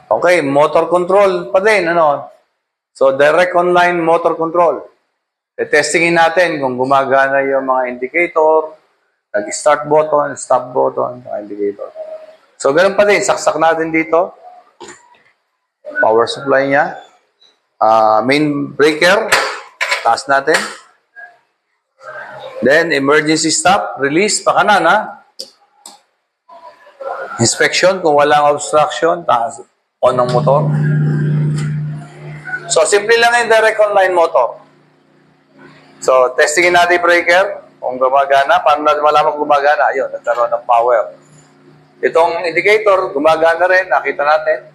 Okay, motor control pa din, ano? So, direct online motor control. Testingin natin kung gumagana yung mga indicator, nag-start button, stop button, mga indicator. So, ganun pa din. Saksak natin dito. Power supply niya. Main breaker. Taas natin. Then, emergency stop. Release. Pakanan, ha? Inspection. Kung walang obstruction, taas. On ng motor. So, simple lang yung direct online motor. So, testingin natin yung breaker. Kung gumagana. Paano natin malaman kung gumagana? Ayun, nagkaroon ng power. Itong indicator, gumagana rin. Nakita natin.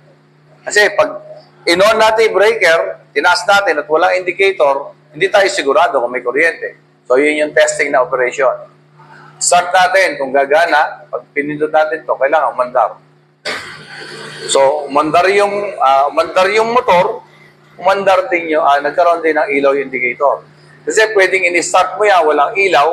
Kasi pag in-on natin yung breaker, tinaas natin at walang indicator, hindi tayo sigurado kung may kuryente. So, yun yung testing na operation. Start natin kung gagana. Pag pinindot natin ito, kailangan umandar. So, umandar yung motor, umandar din yung, nagkaroon din ng ilaw yung indicator. Kasi pwedeng in-start mo yan, walang ilaw.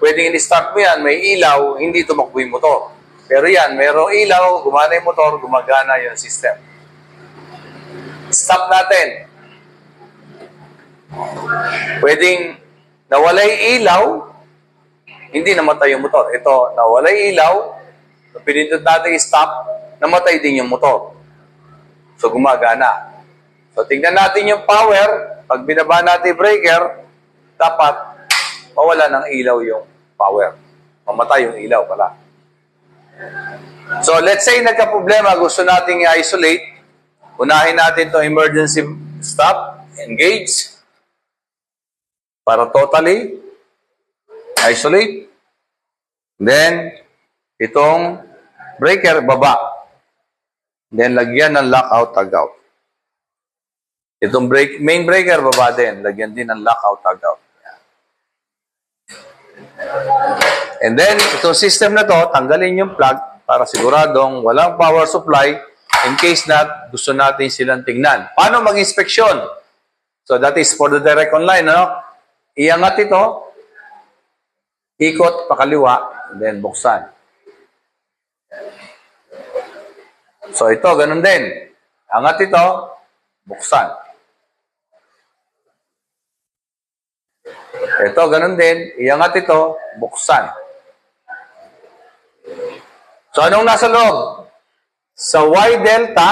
Pwedeng in-start mo yan, may ilaw, hindi tumakbo yung motor. Pero yan, mayroong ilaw, gumana yung motor, gumagana yung system. Stop natin. Pwedeng nawalay ilaw, hindi namatay yung motor. Ito, nawalay ilaw, pinindot natin stop, namatay din yung motor. So, gumagana. So, tingnan natin yung power. Pag binaba natin yung breaker, dapat mawala ng ilaw yung power. Mamatay yung ilaw pala. So, let's say nagka-problema, gusto nating i-isolate. Unahin natin itong emergency stop, engage, para totally isolate. Then, itong breaker, baba. Then, lagyan ng lockout, tagout. Itong main breaker, baba din. Lagyan din ng lockout, tagout. And then, itong system na to, tanggalin yung plug para siguradong walang power supply in case na gusto natin silang tingnan. Paano mag-inspeksyon? So, that is for the direct online, no? Iangat ito, ikot, pakaliwa, then buksan. So, ito, ganun din. Angat ito, buksan. Ito, ganun din. Iangat ito, buksan. So, anong nasa loob? Sa Y-delta,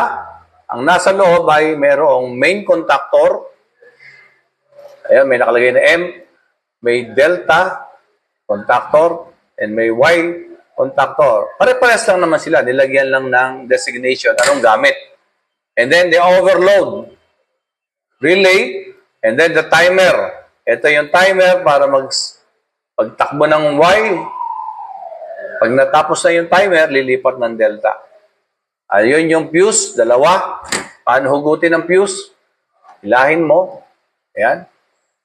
ang nasa loob ay mayroong main contactor. Ayan, may nakalagay na M. May delta contactor and may Y contactor. Pare-pares lang naman sila. Nilagyan lang ng designation. Anong gamit? And then the overload. Relay. And then the timer. Ito yung timer para pagtakbo ng Y. Pag natapos na yung timer, lilipat ng delta. Ayun yung fuse, dalawa. Paano hugutin ang fuse? Hilahin mo. Ayan.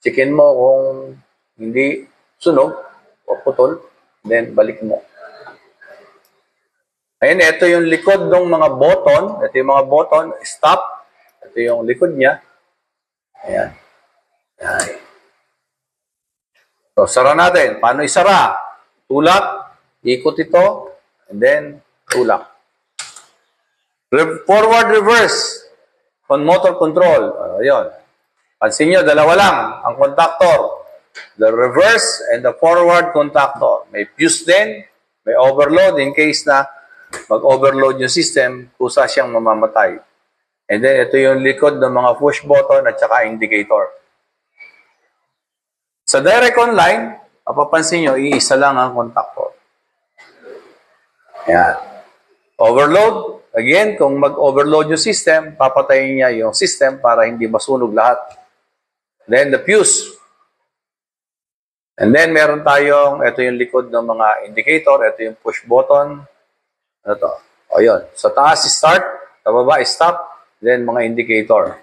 Checkin mo kung hindi sunog o putol. Then, balik mo. Ayan, ito yung likod ng mga button. Ito yung mga button. Stop. Ito yung likod niya. Ayan. Ayan. So, sara natin. Paano isara? Tulak. Ikot ito, and then tulak. Forward reverse on motor control. Ayun. Pansin nyo, dalawa lang ang contactor. The reverse and the forward contactor. May fuse din, may overload in case na mag-overload yung system, kusa siyang mamamatay. And then, ito yung likod ng mga push button at saka indicator. Sa direct online, mapapansin nyo, iisa lang ang contactor. Ayan. Overload. Again, kung mag-overload yung system, papatayin niya yung system para hindi masunog lahat. Then, the fuse. And then, meron tayong, ito yung likod ng mga indicator, ito yung push button. Ano to? O, yun. Sa taas, start. Sa baba, stop. Then, mga indicator.